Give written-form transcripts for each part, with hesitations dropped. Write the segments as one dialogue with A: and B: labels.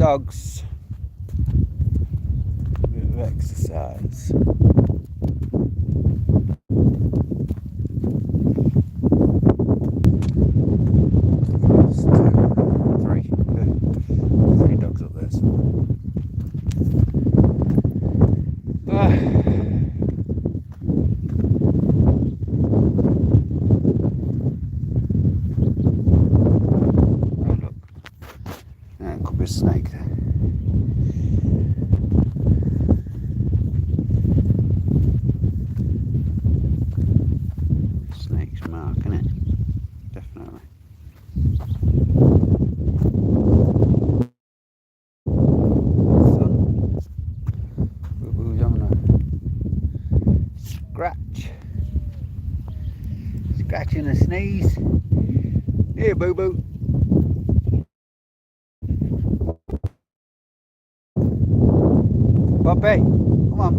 A: dogs. A bit of exercise. That's 2, 3. 3 dogs up there somewhere. Oh look, that could be a snake there. Snake's mark, isn't it? Definitely. Boo-boo's on a scratch. Scratching a sneeze. Here, boo-boo. Poppy, come on.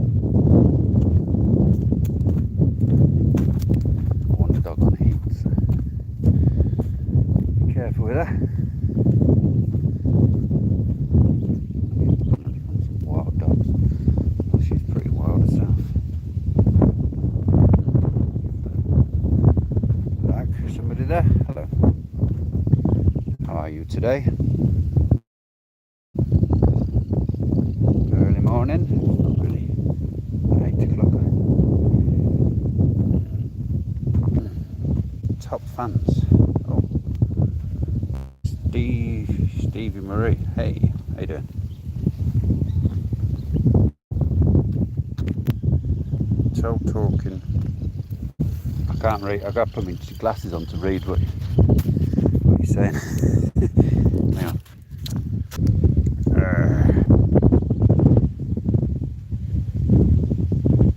A: I want the dog on heat, so be careful with her. Some wild dogs. Well, she's pretty wild herself. Like somebody there. Hello. How are you today? Early morning. Not really. 8 o'clock. Top fans. Oh. Stevie Marie. Hey, how you doing? So talking. I can't read. I've got to put my glasses on to read what you're saying. Hang on.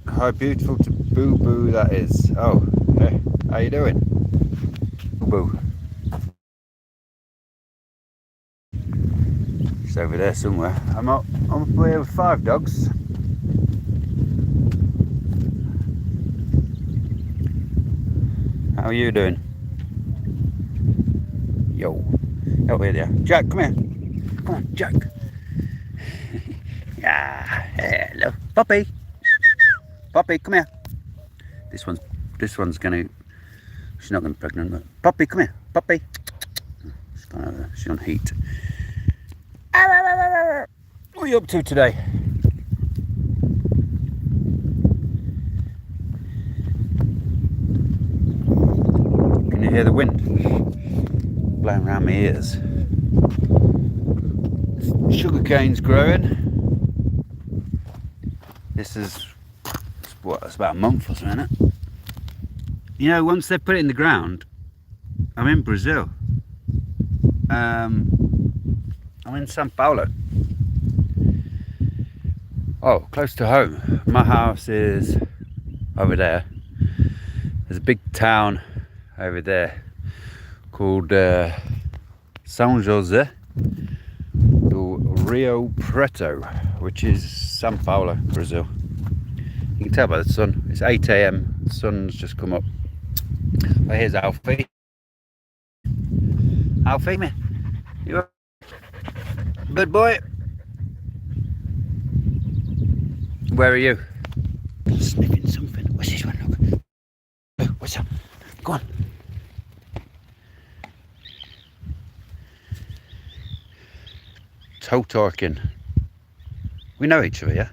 A: How beautiful to Boo Boo that is. Oh, hey, how you doing? Boo Boo. She's over there somewhere. I'm up here with 5 dogs. How are you doing? Yo. Oh, here they are. Jack, come here. Come on, Jack. Yeah, hello. Poppy. Poppy, come here. This one's gonna. She's not gonna be pregnant, but Poppy, come here. Poppy. She's on heat. What are you up to today? Can you hear the wind blowing around my ears? Sugar cane's growing. This is what, it's about a month or something, isn't it? You know, once they put it in the ground, I'm in Brazil. I'm in Sao Paulo. Oh, close to home. My house is over there. There's a big town over there called São José do Rio Preto, which is Sao Paulo, Brazil. You can tell by the sun. It's 8 AM. The sun's just come up. Oh, here's Alfie. Alfie, man. You a good boy? Where are you? Sniffing something. What's this one? Look. Oh, what's up? Go on. Toe talking. We know each other, yeah?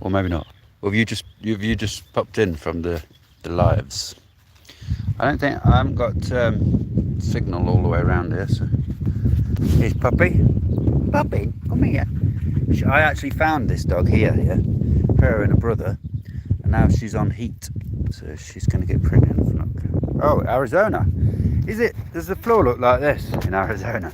A: Or maybe not. Or have you just popped in from the lives? I haven't got signal all the way around here, so here's Puppy. Puppy, come here. I actually found this dog here, yeah? Her and her brother, and now she's on heat, so she's gonna get pregnant. Look. Oh, Arizona. Is it? Does the floor look like this in Arizona?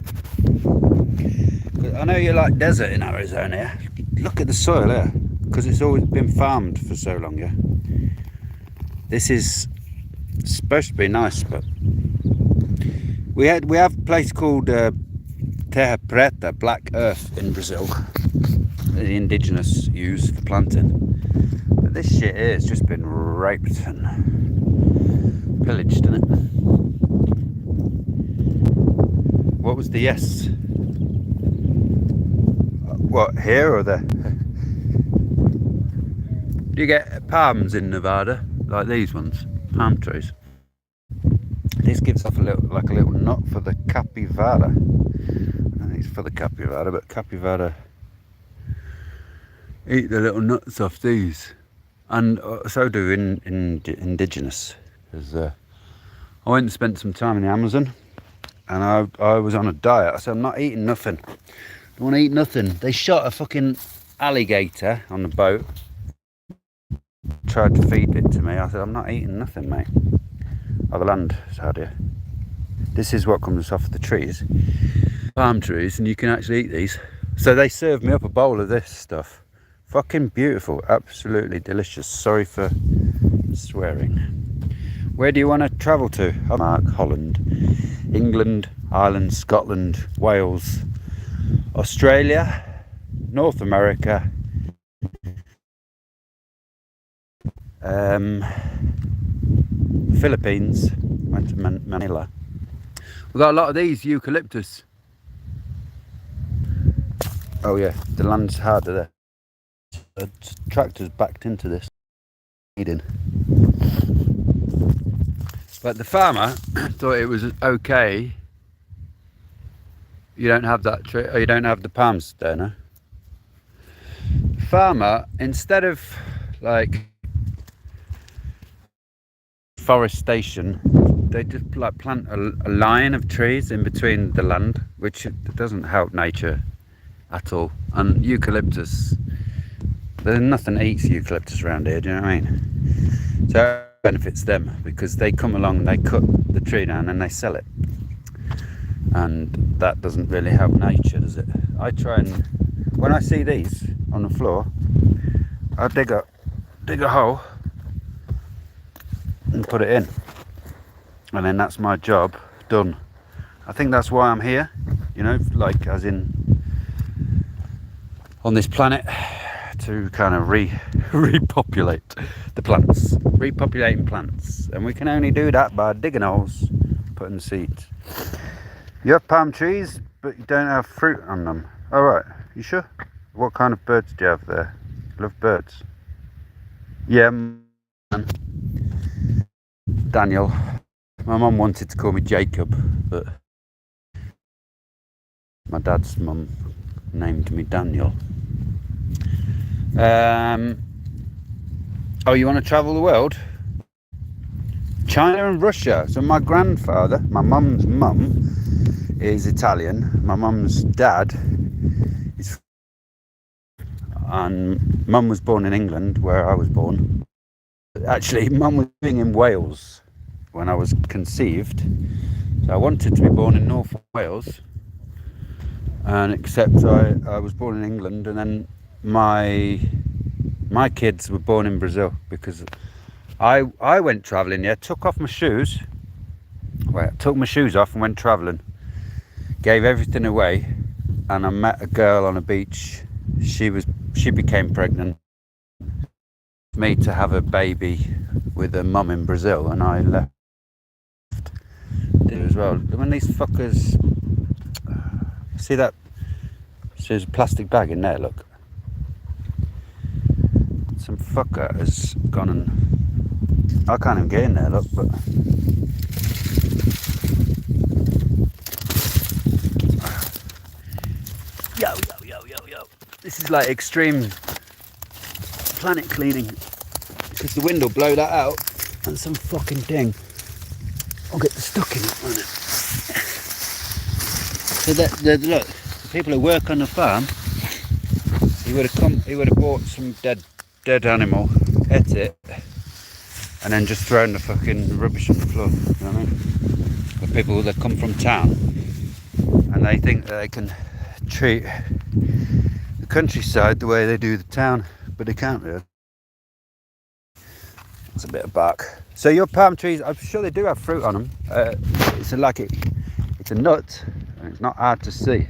A: I know you like desert in Arizona, yeah? Look at the soil here, because it's always been farmed for so long, yeah? This is supposed to be nice, but we have a place called Terra Preta, Black Earth, in Brazil. The indigenous use for planting. But this shit here has just been raped and pillaged, isn't it? What was the yes? What, here or there? Do you get palms in Nevada, like these ones, palm trees? This gives off a little nut for the capybara. I think it's for the capybara, but capybara eat the little nuts off these, and so do indigenous. Because I went and spent some time in the Amazon, and I was on a diet. I said, I'm not eating nothing. I don't want to eat nothing. They shot a fucking alligator on the boat. Tried to feed it to me. I said, I'm not eating nothing, mate. Oh, the land is hard here. This is what comes off the trees, palm trees, and you can actually eat these. So they served me up a bowl of this stuff. Fucking beautiful, absolutely delicious. Sorry for swearing. Where do you want to travel to? Denmark, Holland, England, Ireland, Scotland, Wales, Australia, North America, Philippines, went to Manila. We've got a lot of these eucalyptus. Oh yeah, the land's harder there. The tractor's backed into this. But the farmer thought it was okay. You don't have that tree, or you don't have the palms there, no? The farmer, instead of like forestation, they just like plant a line of trees in between the land, which doesn't help nature at all. And eucalyptus, there's nothing eats eucalyptus around here, do you know what I mean? So it benefits them, because they come along and they cut the tree down and they sell it, and that doesn't really help nature, does it? I try and, when I see these on the floor, I dig a hole and put it in, and then that's my job done. I think that's why I'm here, you know, like as in on this planet, to kind of repopulate the plants, repopulating plants, and we can only do that by digging holes, putting seeds. You have palm trees, but you don't have fruit on them. All right, you sure? What kind of birds do you have there? You love birds? Yeah, man. Daniel. My mum wanted to call me Jacob, but my dad's mum named me Daniel. Oh, you want to travel the world? China and Russia. So my grandfather, my mum's mum, is Italian. My mum's dad is, and mum was born in England, where I was born. Actually, mum was living in Wales when I was conceived. So I wanted to be born in North Wales, and except I was born in England, and then my kids were born in Brazil, because I went travelling, yeah, took off my shoes, took my shoes off and went travelling, gave everything away, and I met a girl on a beach. She became pregnant, me to have a baby with her mum in Brazil, and I left it as well. When these fuckers, see that, there's a plastic bag in there, look. Some fucker has gone and, I can't even get in there, look, but yo. This is like extreme planet cleaning, because the wind will blow that out and some fucking thing will get stuck in it, won't it? So look, the people who work on the farm, he would have bought some dead animal, ate it, and then just thrown the fucking rubbish on the floor, you know what I mean? The people that come from town, and they think that they can treat the countryside the way they do the town, but they can't really. It's a bit of bark. So your palm trees, I'm sure they do have fruit on them. It's a nut, and it's not hard to see.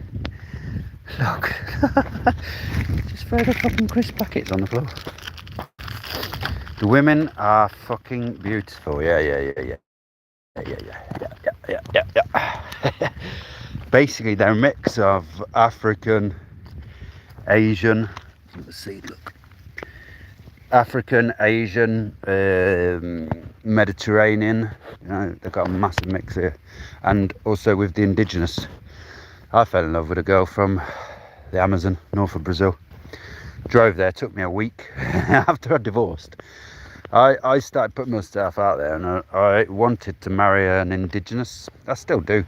A: Look, just throw the fucking crisp packets on the floor. The women are fucking beautiful. Yeah. basically they're a mix of African, Asian, let's see, look, African, Asian, Mediterranean. You know, they've got a massive mix here. And also with the indigenous. I fell in love with a girl from the Amazon, north of Brazil. Drove there, took me a week after I divorced. I started putting myself out there, and I wanted to marry an indigenous. I still do.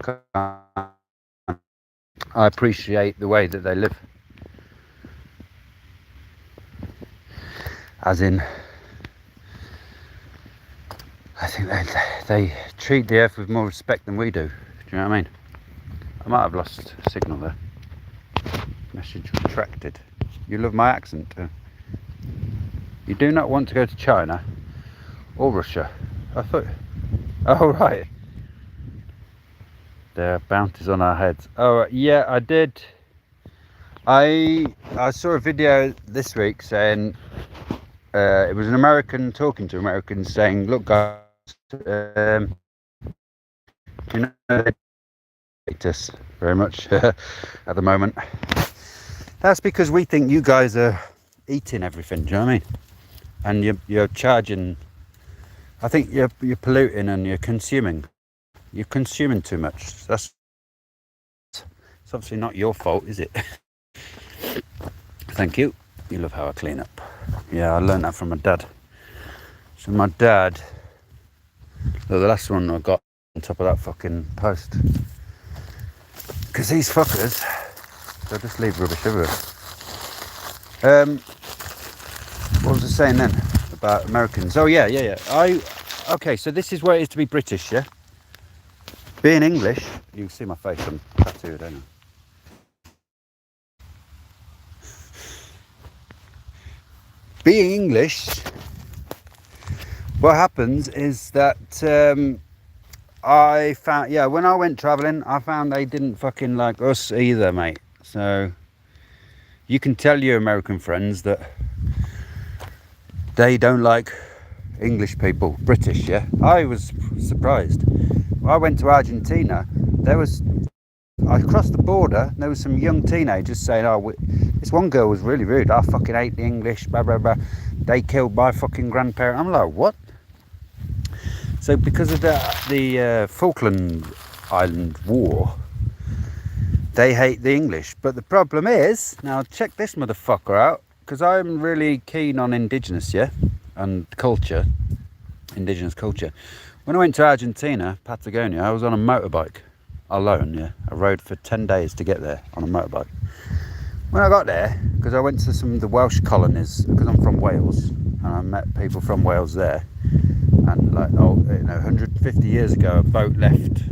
A: I appreciate the way that they live. As in, I think they treat the earth with more respect than we do. Do you know what I mean? I might have lost signal there. Message retracted. You love my accent too. You do not want to go to China or Russia. I thought, oh right. There are bounties on our heads. Oh yeah, I did. I saw a video this week saying it was an American talking to Americans saying, look guys, you know, they hate us very much at the moment. That's because we think you guys are eating everything, do you know what I mean? And you're charging, I think you're polluting and you're consuming. You're consuming too much. It's obviously not your fault, is it? Thank you. You love how I clean up. Yeah, I learned that from my dad. So my dad, look, the last one I got on top of that fucking post. Because these fuckers, they'll just leave rubbish everywhere. What was I saying then about Americans? Oh yeah. Okay, so this is what it is to be British, yeah? Being English, you can see my face, I'm tattooed, don't you? Being English, what happens is that I found, when I went travelling, I found they didn't fucking like us either, mate. So you can tell your American friends that they don't like English people, British, yeah? I was surprised. When I went to Argentina, I crossed the border, and there was some young teenagers saying, this one girl was really rude, I fucking hate the English, blah, blah, blah. They killed my fucking grandparent. I'm like, what? So because of the Falkland Island War, they hate the English. But the problem is, now check this motherfucker out, because I'm really keen on indigenous, yeah? And culture, indigenous culture. When I went to Argentina, Patagonia, I was on a motorbike alone, yeah? I rode for 10 days to get there on a motorbike. When I got there, because I went to some of the Welsh colonies, because I'm from Wales, and I met people from Wales there. And 150 years ago, a boat left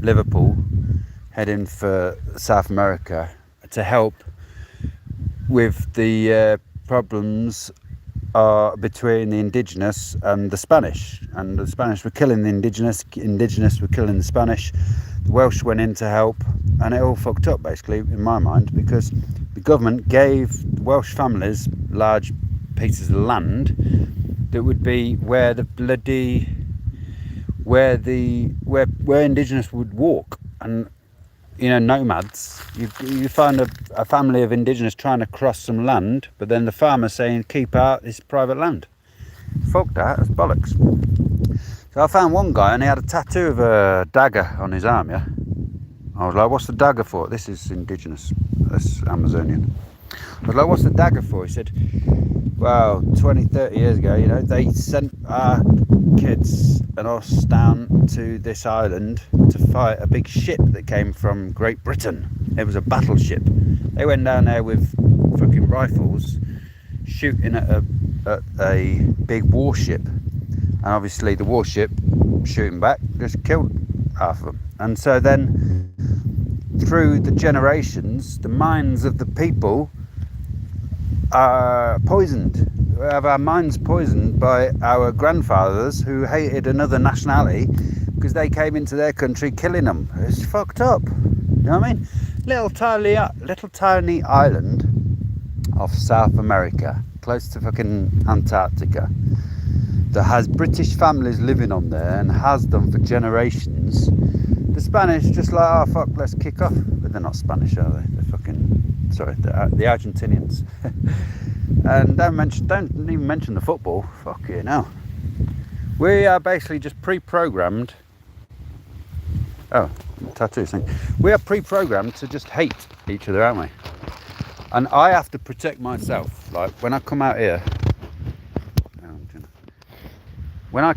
A: Liverpool, heading for South America to help with the problems between the indigenous and the Spanish. And the Spanish were killing the indigenous were killing the Spanish. The Welsh went in to help, and it all fucked up, basically, in my mind, because the government gave the Welsh families large pieces of land that would be where where indigenous would walk. And nomads, you find a family of indigenous trying to cross some land, but then the farmer saying keep out, this private land. Fuck that, that's bollocks. So I found one guy and he had a tattoo of a dagger on his arm, yeah? I was like, what's the dagger for? This is indigenous, that's Amazonian. I was like, what's the dagger for? He said, well, 20, 30 years ago, they sent our kids and us down to this island to fight a big ship that came from Great Britain. It was a battleship. They went down there with fucking rifles, shooting at a big warship. And obviously the warship, shooting back, just killed half of them. And so then, through the generations, the minds of the people are poisoned. We have our minds poisoned by our grandfathers who hated another nationality because they came into their country killing them. It's fucked up. You know what I mean? Little tiny island off South America, close to fucking Antarctica, that has British families living on there and has done for generations. the Spanish just like, oh fuck, let's kick off. But they're not Spanish, are they? They're fucking, sorry, the Argentinians. And don't even mention the football. Fuck you now. We are basically just pre-programmed. Oh, tattoo thing. We are pre-programmed to just hate each other, aren't we? And I have to protect myself. Like when I come out here, I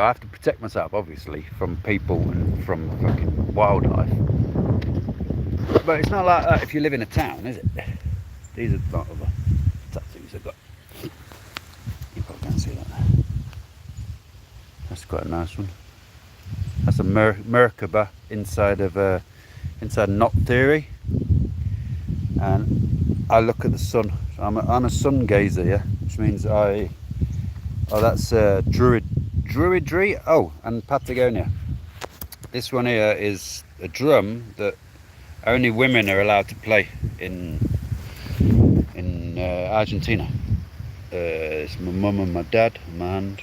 A: have to protect myself, obviously, from people and from fucking wildlife. But it's not like that if you live in a town, is it? These are part of the tattoos I've got. You probably can't see that. That's quite a nice one. That's a Merkaba inside Knot Theory. And I look at the sun. So I'm a sun gazer, yeah, which means that's Druidry. Oh, and Patagonia. This one here is a drum that only women are allowed to play in Argentina. It's my mum and my dad, my hand.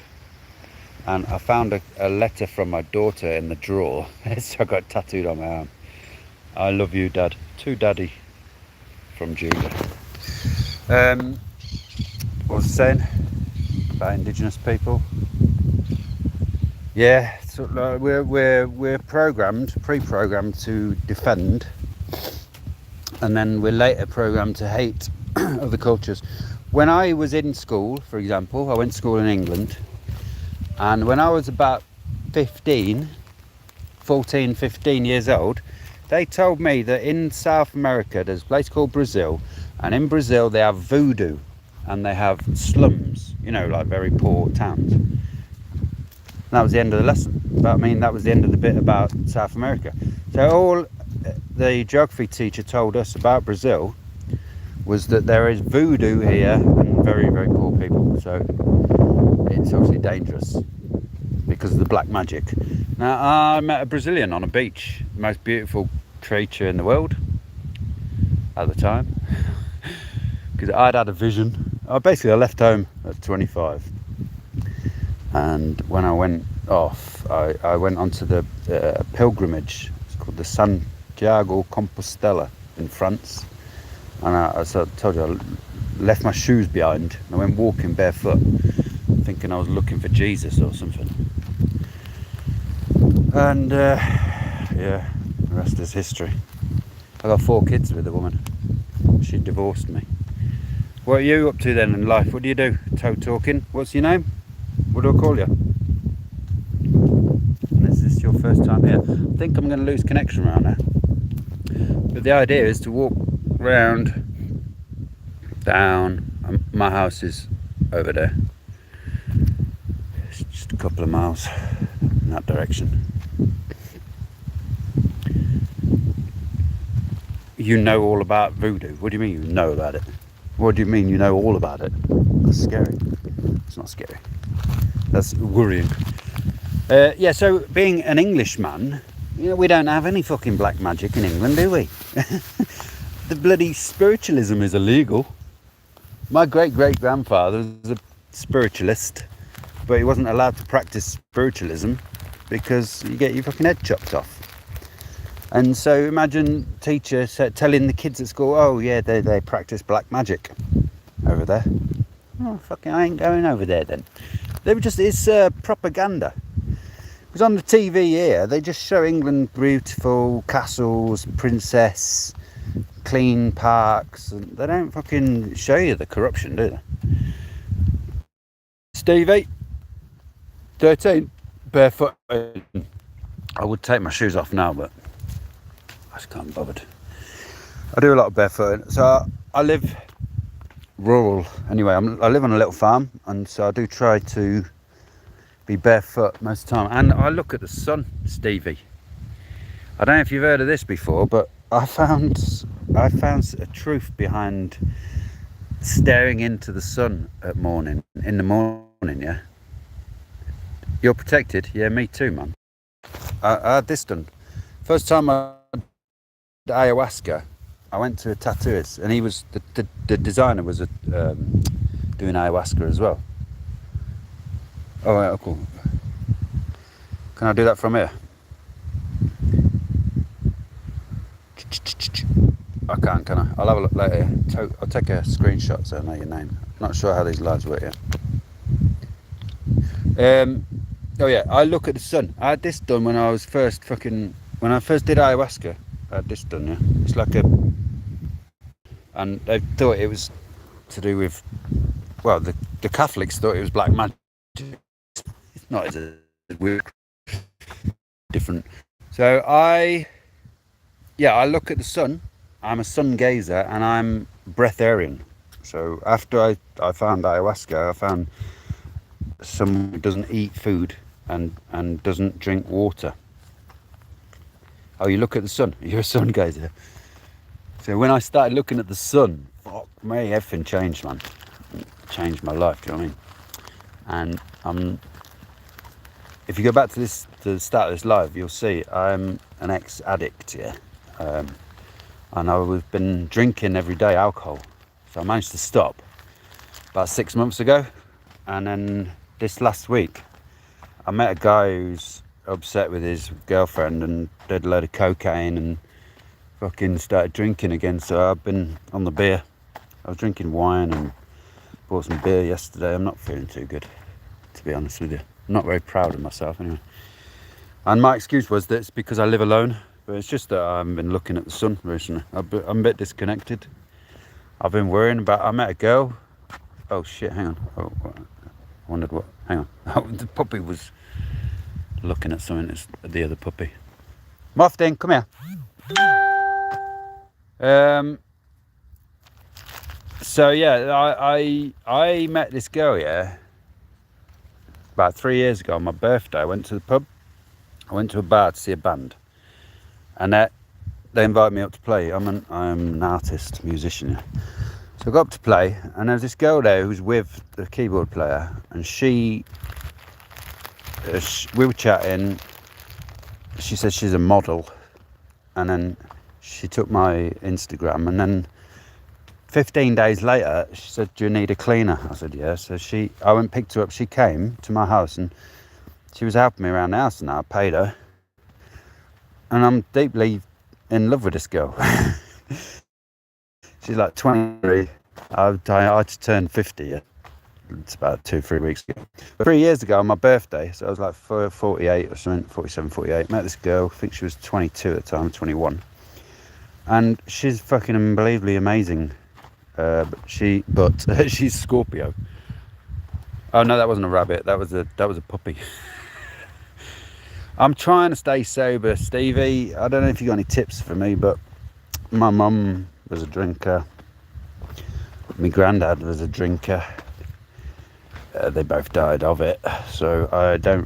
A: And I found a letter from my daughter in the drawer, so I got it tattooed on my arm. I love you, Dad. To Daddy, from Julia. What was I saying about Indigenous people? Yeah, so we're pre-programmed to defend, and then we're later programmed to hate other cultures. When I was in school, for example, I went to school in England. And when I was about 15 years old, they told me that in South America there's a place called Brazil, and in Brazil they have voodoo and they have slums, you know, like very poor towns. And that was the end of the lesson. But I mean, that was the end of the bit about South America. So all the geography teacher told us about Brazil was that there is voodoo here and very, very poor people. So it's obviously dangerous because of the black magic. Now, I met a Brazilian on a beach, the most beautiful creature in the world at the time, because I'd had a vision. I left home at 25, and when I went off, I went onto the pilgrimage. It's called the Santiago Compostela in France, and as I told you, I left my shoes behind and I went walking barefoot, thinking I was looking for Jesus or something. And yeah, the rest is history. I got 4 kids with a woman. She divorced me. What are you up to then in life? What do you do? Toe talking. What's your name? What do I call you? And is this your first time here? I think I'm going to lose connection around now. But the idea is to walk round, down. My house is over there. It's just a couple of miles in that direction. You know all about voodoo. What do you mean you know about it? What do you mean you know all about it? That's scary. It's not scary. That's worrying. Yeah, so being an Englishman, you know, we don't have any fucking black magic in England, do we? The bloody spiritualism is illegal. My great-great-grandfather was a spiritualist, but he wasn't allowed to practice spiritualism because you get your fucking head chopped off. And so imagine teacher telling the kids at school, oh yeah, they practice black magic over there. Oh, fucking, I ain't going over there then. They were just, it's propaganda. Because on the TV here, they just show England beautiful castles, princess, clean parks. And they don't fucking show you the corruption, do they? Stevie, 13, barefoot. I would take my shoes off now, but I just can't be bothered. I do a lot of barefooting. So I live rural anyway. I live on a little farm, and so I do try to be barefoot most of the time. And I look at the sun, Stevie. I don't know if you've heard of this before, but I found a truth behind staring into the sun in the morning, yeah. You're protected? Yeah, me too, man. I had this done. First time I did ayahuasca, I went to a tattooist, and he was the designer was doing ayahuasca as well. Oh, yeah, cool. Can I do that from here? I can't, can I? I'll have a look later. I'll take a screenshot so I know your name. Not sure how these lives work yet. Oh yeah, I look at the sun. I had this done when I was when I first did ayahuasca. I had this done, yeah. It's like and they thought it was to do with, well, the Catholics thought it was black magic. It's not, it's weird, different. So I look at the sun. I'm a sun gazer and I'm breatharian. So after I found ayahuasca, I found someone who doesn't eat food and doesn't drink water. Oh, you look at the sun. You're a sun gazer. So when I started looking at the sun, fuck me, everything changed, man. It changed my life, do you know what I mean? And if you go back to the start of this live, you'll see I'm an ex-addict, yeah. And I've been drinking every day alcohol. So I managed to stop about 6 months ago. And then this last week, I met a guy who's upset with his girlfriend and did a load of cocaine and fucking started drinking again. So I've been on the beer. I was drinking wine and bought some beer yesterday. I'm not feeling too good, to be honest with you. I'm not very proud of myself anyway. And my excuse was that it's because I live alone. But it's just that I haven't been looking at the sun recently. I'm a bit disconnected. I've been worrying about... I met a girl. Oh shit, hang on. Oh, I wondered what... Hang on. Oh, the puppy was looking at something. It's the other puppy. Moftin, come here. So yeah, I met this girl, yeah, about 3 years ago on my birthday. I went to the pub. I went to a bar to see a band. And they invited me up to play. I'm an artist, musician. Yeah. So I got up to play, and there was this girl there who was with the keyboard player, and we were chatting. She said she's a model, and then she took my Instagram, and then 15 days later, she said, "Do you need a cleaner?" I said, "Yeah." So I went and picked her up. She came to my house, and she was helping me around the house, and I paid her. And I'm deeply in love with this girl. She's like 23. I just turned 50. Yeah. It's about 2-3 weeks ago. But 3 years ago on my birthday, so I was like 48 or something, 47, 48. Met this girl. I think she was 22 at the time, 21. And she's fucking unbelievably amazing. But she's Scorpio. Oh no, that wasn't a rabbit. That was a puppy. I'm trying to stay sober, Stevie. I don't know if you got any tips for me, but my mum was a drinker. My granddad was a drinker. They both died of it, so I don't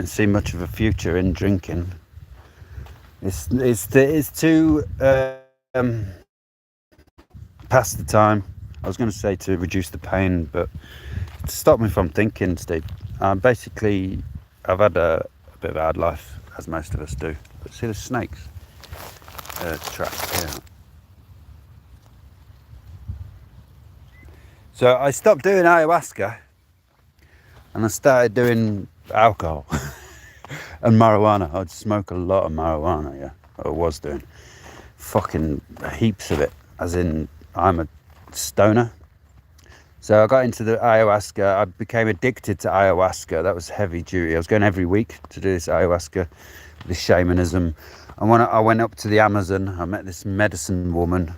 A: see much of a future in drinking. It's too past the time. I was going to say to reduce the pain, but to stop me from thinking, Steve. Basically, I've had a bit of a hard life, as most of us do. But see the snakes trapped here. So I stopped doing ayahuasca and I started doing alcohol and marijuana. I'd smoke a lot of marijuana, yeah. I was doing fucking heaps of it, as in I'm a stoner. So I got into the ayahuasca. I became addicted to ayahuasca. That was heavy duty. I was going every week to do this ayahuasca, this shamanism. And when I went up to the Amazon, I met this medicine woman,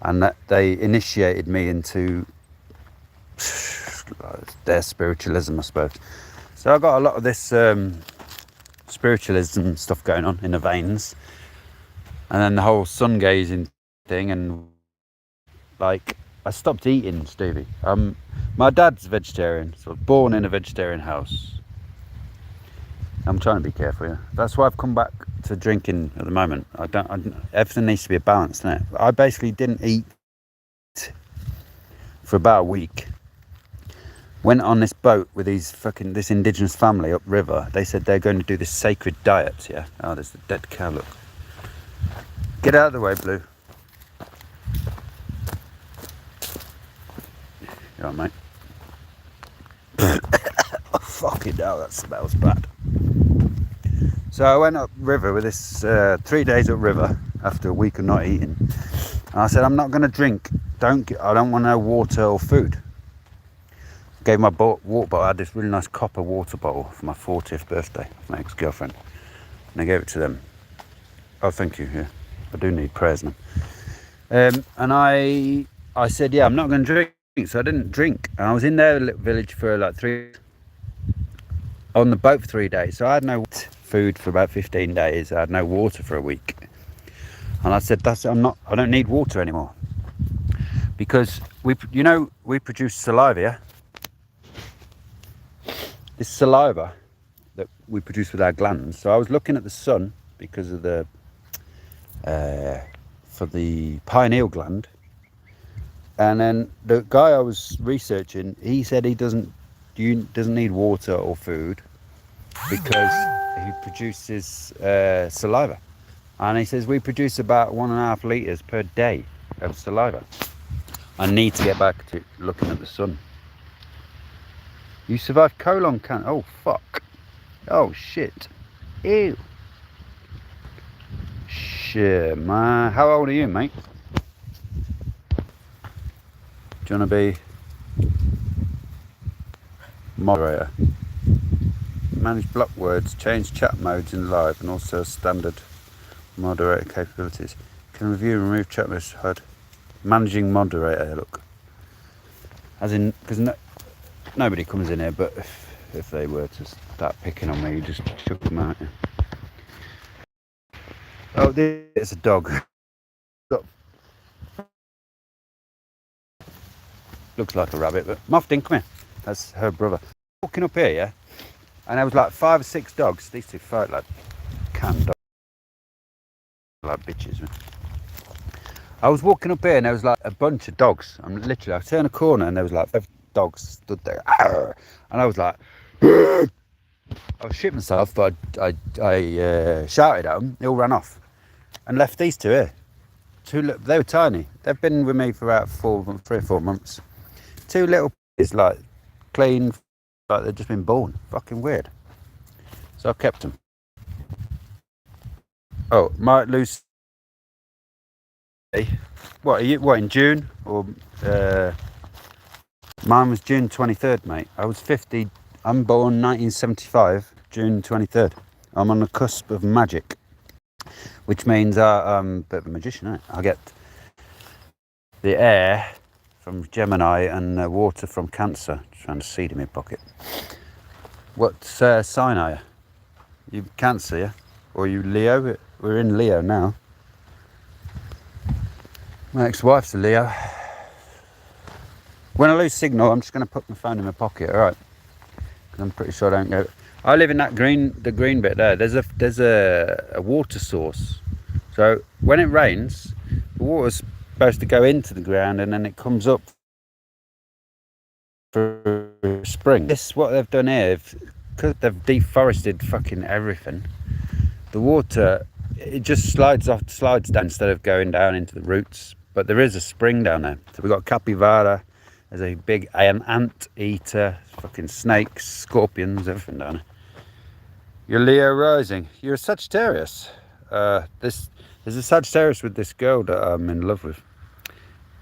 A: and they initiated me into their spiritualism, I suppose. So I got a lot of this spiritualism stuff going on in the veins. And then the whole sun gazing thing, and like... I stopped eating, Stevie. My dad's vegetarian, so I was born in a vegetarian house. I'm trying to be careful, yeah. That's why I've come back to drinking at the moment. Everything needs to be a balance, doesn't it? I basically didn't eat for about a week. Went on this boat with this indigenous family upriver. They said they're going to do this sacred diet, yeah. Oh, there's the dead cow, look. Get out of the way, Blue. You all right, mate? Oh, fucking hell, that smells bad. So I went up river with this 3 days up river. after a week of not eating. And I said, I'm not going to drink. I don't want no water or food. Gave my water bottle. I had this really nice copper water bottle for my 40th birthday, my ex-girlfriend. And I gave it to them. Oh, thank you, yeah. I do need prayers now. And I said, yeah, I'm not going to drink. So I didn't drink. And I was in their village for like 3 on the boat for 3 days. So I had no food for about 15 days. I had no water for a week. And I said, I don't need water anymore. Because we produce saliva, yeah? This saliva that we produce with our glands. So I was looking at the sun because of the for the pineal gland, and then the guy I was researching, he said he doesn't need water or food because he produces saliva, and he says we produce about 1.5 litres per day of saliva. I need to get back to looking at the sun. You survived colon cancer. Oh fuck. Oh shit. Ew. Shit, man. How old are you, mate? Do you want to be moderator? Manage block words, change chat modes in live, and also standard moderator capabilities. Can review and remove chat messages. HUD. Managing moderator, look. As in, because nobody comes in here, but if they were to start picking on me, you just chuck them out. Yeah. Oh, there's a dog. Looks like a rabbit, but Moftin, come here. That's her brother. Walking up here, yeah, and there was like 5 or 6 dogs. These two fight like canned dogs, like bitches. Man. I was walking up here and there was like a bunch of dogs. I turned a corner and there was like 5 dogs stood there, and I was like, I was shit myself, but I shouted at them. They all ran off and left these two here. They were tiny. They've been with me for about 3 or 4 months. 2 little puppies, like clean, like they've just been born. Fucking weird. So I've kept them. Oh, might lose. What are you? What, in June or? Mine was June 23rd, mate. I was 50. I'm born 1975, June 23rd. I'm on the cusp of magic, which means I'm a bit of a magician, isn't it? I get the air from Gemini and water from Cancer. Trying to seed in my pocket. What sign are you? You Cancer, yeah? Or you Leo? We're in Leo now. My ex-wife's a Leo. When I lose signal, I'm just going to put my phone in my pocket, all right? Because I'm pretty sure I don't go. I live in the green bit there. There's a water source. So when it rains, the water's supposed to go into the ground and then it comes up for spring. This what they've done here, because they've deforested fucking everything. The water, it just slides down instead of going down into the roots. But there is a spring down there. So we've got capybara. There's a big ant eater, fucking snakes, scorpions, everything down there. You're Leo rising. You're a Sagittarius. There's a Sagittarius with this girl that I'm in love with.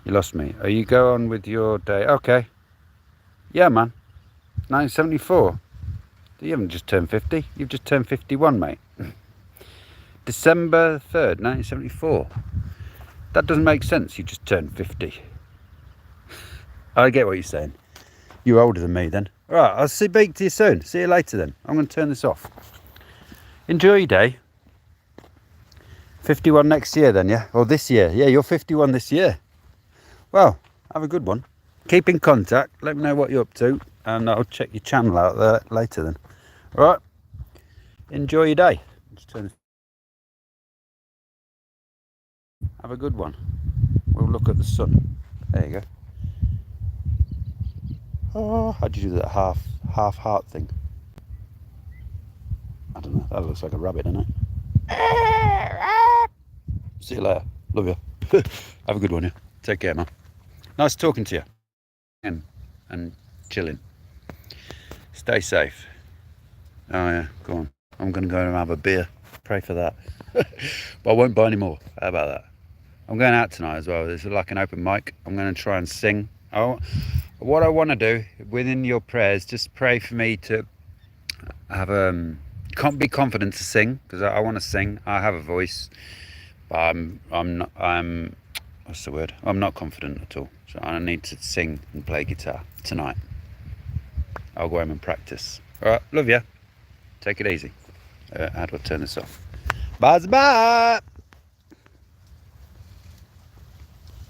A: You lost me. Are you go on with your day? Okay. Yeah, man. 1974. You haven't just turned 50. You've just turned 51, mate. December 3rd, 1974. That doesn't make sense. You just turned 50. I get what you're saying. You're older than me then. All right, I'll speak to you soon. See you later then. I'm going to turn this off. Enjoy your day. 51 next year then, yeah? Or this year. Yeah, you're 51 this year. Well, have a good one. Keep in contact. Let me know what you're up to. And I'll check your channel out there later then. All right? Enjoy your day. Just turn this. Have a good one. We'll look at the sun. There you go. Oh, how'd you do that half heart thing? I don't know. That looks like a rabbit, doesn't it? See you later. Love you. Have a good one, yeah. Take care, man. Nice talking to you. And chilling. Stay safe. Oh yeah, go on. I'm going to go and have a beer. pray for that. But I won't buy any more. How about that? I'm going out tonight as well. There's like an open mic. I'm going to try and sing. What I want to do within your prayers, just pray for me to have can't be confident to sing, because I want to sing. I have a voice, but I'm what's the word? I'm not confident at all. So I need to sing and play guitar tonight. I'll go home and practice. All right, love ya. Take it easy. How do I turn this off? Bye bye.